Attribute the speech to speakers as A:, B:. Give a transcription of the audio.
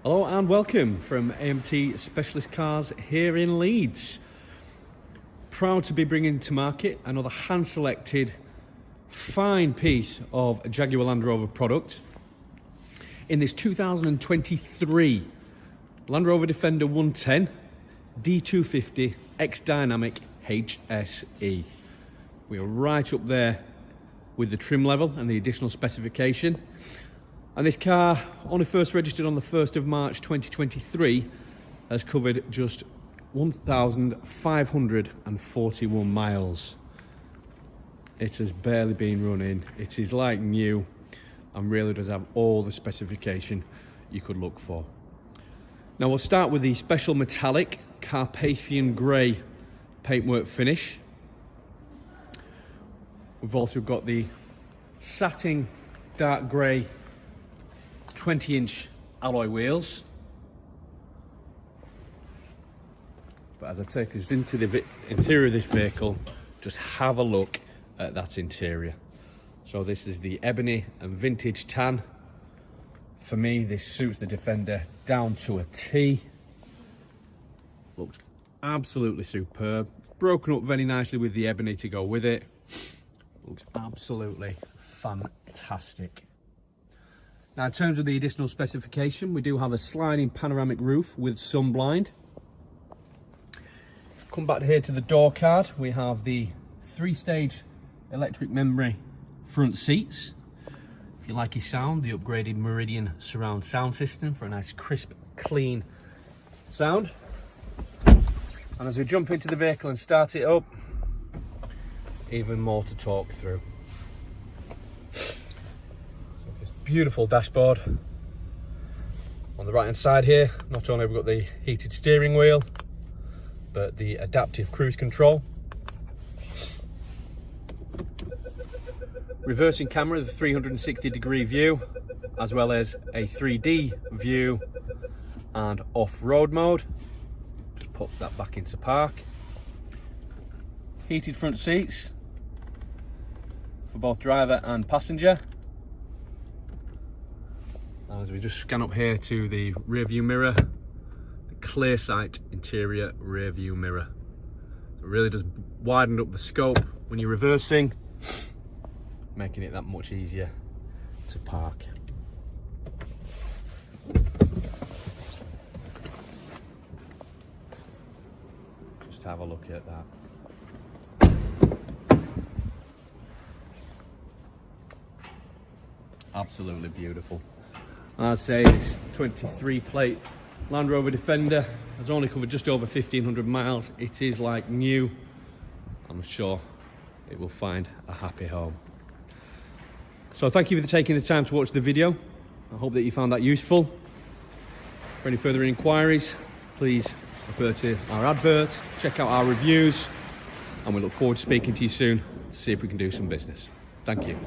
A: Hello and welcome from AMT Specialist Cars here in Leeds. Proud to be bringing to market another hand-selected fine piece of Jaguar Land Rover product in this 2023 Land Rover Defender 110 D250 X-Dynamic HSE. We are right up there with the trim level and the additional specification. And this car, only first registered on the 1st of March 2023, has covered just 1,541 miles. It has barely been running. It is like new and really does have all the specification you could look for. Now we'll start with the special metallic Carpathian Grey paintwork finish. We've also got the Satin dark grey 20-inch alloy wheels. But as I take us into the interior of this vehicle, just have a look at that interior. So this is the ebony and vintage tan. For me, this suits the Defender down to a T. Looks absolutely superb. It's broken up very nicely with the ebony to go with it. Looks absolutely fantastic. Now, in terms of the additional specification, we do have a sliding panoramic roof with sun blind. Come back here to the door card. We have the 3-stage electric memory front seats. If you like your sound, the upgraded Meridian surround sound system for a nice crisp, clean sound. And as we jump into the vehicle and start it up, even more to talk through. Beautiful dashboard. On the right hand side here, not only have we got the heated steering wheel, but the adaptive cruise control. Reversing camera, the 360-degree view, as well as a 3D view and off-road mode. Just pop that back into park. Heated front seats for both driver and passenger. As we just scan up here to the rear view mirror, the Clearsight interior rear view mirror. It really does widen up the scope when you're reversing, making it that much easier to park. Just have a look at that. Absolutely beautiful. I say this 23 plate Land Rover Defender has only covered just over 1,500 miles. It is like new. I'm sure it will find a happy home. So thank you for taking the time to watch the video. I hope that you found that useful. For any further inquiries, please refer to our adverts, check out our reviews, and we look forward to speaking to you soon to see if we can do some business. Thank you.